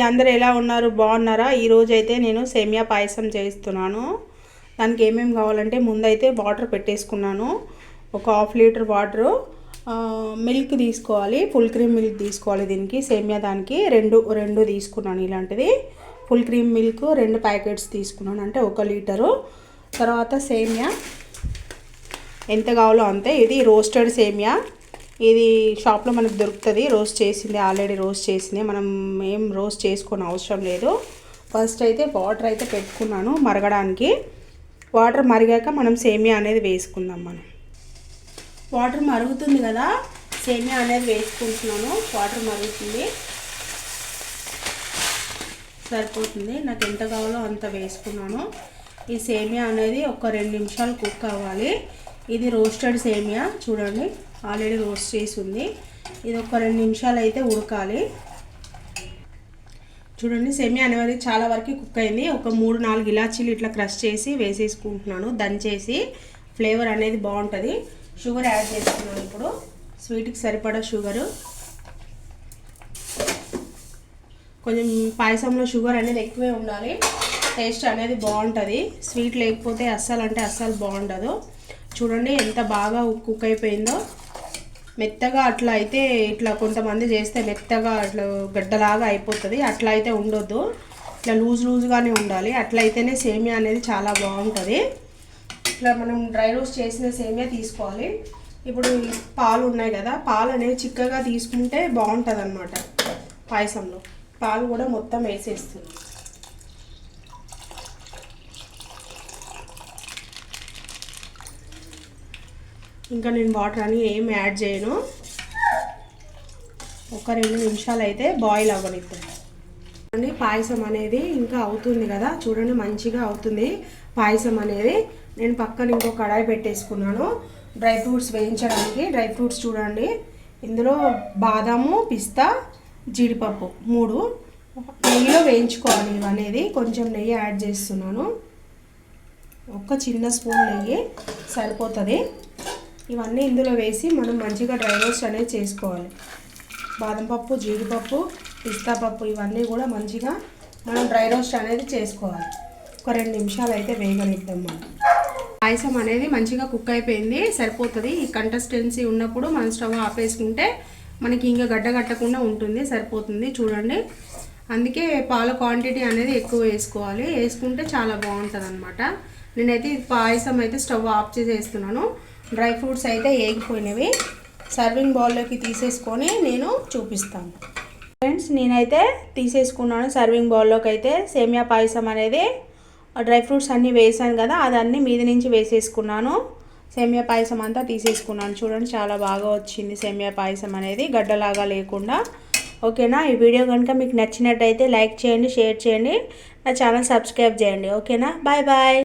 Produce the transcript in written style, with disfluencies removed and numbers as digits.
అందరూ ఎలా ఉన్నారు? బాగున్నారా? ఈరోజు అయితే నేను సేమియా పాయసం చేస్తున్నాను. దానికి ఏమేమి కావాలంటే ముందైతే వాటర్ పెట్టేసుకున్నాను. ఒక 1/2 లీటర్ వాటరు, మిల్క్ తీసుకోవాలి, ఫుల్ క్రీమ్ మిల్క్ తీసుకోవాలి. దీనికి సేమియా దానికి రెండు తీసుకున్నాను. ఇలాంటిది ఫుల్ క్రీమ్ మిల్క్ 2 ప్యాకెట్స్ తీసుకున్నాను, అంటే 1 లీటరు. తర్వాత సేమియా ఎంత కావాలో అంతే. ఇది రోస్టెడ్ సేమియా. ఇది షాప్లో మనకు దొరుకుతుంది, రోస్ట్ చేసింది, ఆల్రెడీ రోస్ట్ చేసింది. మనం ఏం రోస్ట్ చేసుకొని అవసరం లేదు. ఫస్ట్ అయితే వాటర్ అయితే పెట్టుకున్నాను మరగడానికి. వాటర్ మరిగాక మనం సేమియా అనేది వేసుకుందాం. వాటర్ మరుగుతుంది కదా, సేమియా అనేది వేసుకుంటున్నాను. వాటర్ మరుగుతుంది, సరిపోతుంది. నాకు ఎంత కావాలో అంత వేసుకున్నాను. ఈ సేమియా అనేది ఒక 2 నిమిషాలు కుక్ అవ్వాలి. ఇది రోస్టెడ్ సేమియా చూడండి, ఆల్రెడీ రోస్ట్ చేసి ఉంది. ఇది ఒక 2 నిమిషాలు అయితే ఉడకాలి. చూడండి, సేమియా అనేది చాలా వరకు కుక్ అయింది. ఒక 3-4 ఇలాచీలు ఇట్లా క్రష్ చేసి వేసేసుకుంటున్నాను, దంచేసి. ఫ్లేవర్ అనేది బాగుంటుంది. షుగర్ యాడ్ చేసుకున్నాను ఇప్పుడు, స్వీట్కి సరిపడా షుగరు. కొంచెం పాయసంలో షుగర్ అనేది ఎక్కువే ఉండాలి, టేస్ట్ అనేది బాగుంటుంది. స్వీట్ లేకపోతే అస్సలు బాగుండదు. చూడండి ఎంత బాగా కుక్ అయిపోయిందో. మెత్తగా అట్లా అయితే, ఇట్లా కొంతమంది చేస్తే మెత్తగా అట్లా గడ్డలాగా అయిపోతుంది. అట్లా అయితే ఉండొద్దు, ఇట్లా లూజ్గానే ఉండాలి. అట్లా అయితేనే సేమియా అనేది చాలా బాగుంటుంది. ఇట్లా మనం డ్రై రోస్ట్ చేసిన సేమియా తీసుకోవాలి. ఇప్పుడు పాలు ఉన్నాయి కదా, పాలు అనేది చిక్కగా తీసుకుంటే బాగుంటుంది అన్నమాట. పాయసంలో పాలు కూడా మొత్తం వేసేస్తుంది. ఇంకా నేను వాటర్ అని ఏం యాడ్ చేయను. ఒక 2 నిమిషాలు అయితే బాయిల్ అవ్వనిద్దాం. చూడండి, పాయసం అనేది ఇంకా అవుతుంది కదా, చూడండి మంచిగా అవుతుంది పాయసం అనేది. నేను పక్కన ఇంకో కడాయి పెట్టేసుకున్నాను డ్రై ఫ్రూట్స్ వేయించడానికి. డ్రై ఫ్రూట్స్ చూడండి, ఇందులో బాదాము, పిస్తా, జీడిపప్పు 3 నెయ్యిలో వేయించుకోవాలి. ఇవనేది కొంచెం నెయ్యి యాడ్ చేస్తున్నాను, ఒక చిన్న స్పూన్ నెయ్యి సరిపోతుంది. ఇవన్నీ ఇందులో వేసి మనం మంచిగా డ్రై రోస్ట్ అనేది చేసుకోవాలి. బాదం పప్పు, జీడిపప్పు, పిస్తా పప్పు ఇవన్నీ కూడా మంచిగా మనం డ్రై రోస్ట్ అనేది చేసుకోవాలి. ఒక 2 నిమిషాలు అయితే వేగనిద్దాం. మనం పాయసం అనేది మంచిగా కుక్ అయిపోయింది, సరిపోతుంది. ఈ కన్సిస్టెన్సీ ఉన్నప్పుడు మనం స్టవ్ ఆపేసుకుంటే మనకి ఇంకా గడ్డ కట్టకుండా ఉంటుంది, సరిపోతుంది. చూడండి, అందుకే పాల క్వాంటిటీ అనేది ఎక్కువ వేసుకోవాలి, వేసుకుంటే చాలా బాగుంటుంది అన్నమాట. నేనైతే పాయసం అయితే స్టవ్ ఆఫ్ చేసేస్తున్నాను. డ్రై ఫ్రూట్స్ అయితే ఏగిపోయినవి. సర్వింగ్ బౌల్లోకి తీసేసుకొని నేను చూపిస్తాను. ఫ్రెండ్స్, నేనైతే తీసేసుకున్నాను సర్వింగ్ బౌల్లోకి. అయితే సేమియా పాయసం అనేది డ్రై ఫ్రూట్స్ అన్నీ వేసాను కదా, అదన్నీ మీద నుంచి వేసేసుకున్నాను. సేమియా పాయసం అంతా తీసేసుకున్నాను. చూడండి, చాలా బాగా వచ్చింది సేమియా పాయసం అనేది, గడ్డలాగా లేకుండా. ఓకేనా? ఈ వీడియో కనుక మీకు నచ్చినట్టయితే లైక్ చేయండి, షేర్ చేయండి, నా ఛానల్ సబ్స్క్రైబ్ చేయండి. ఓకేనా? Bye bye.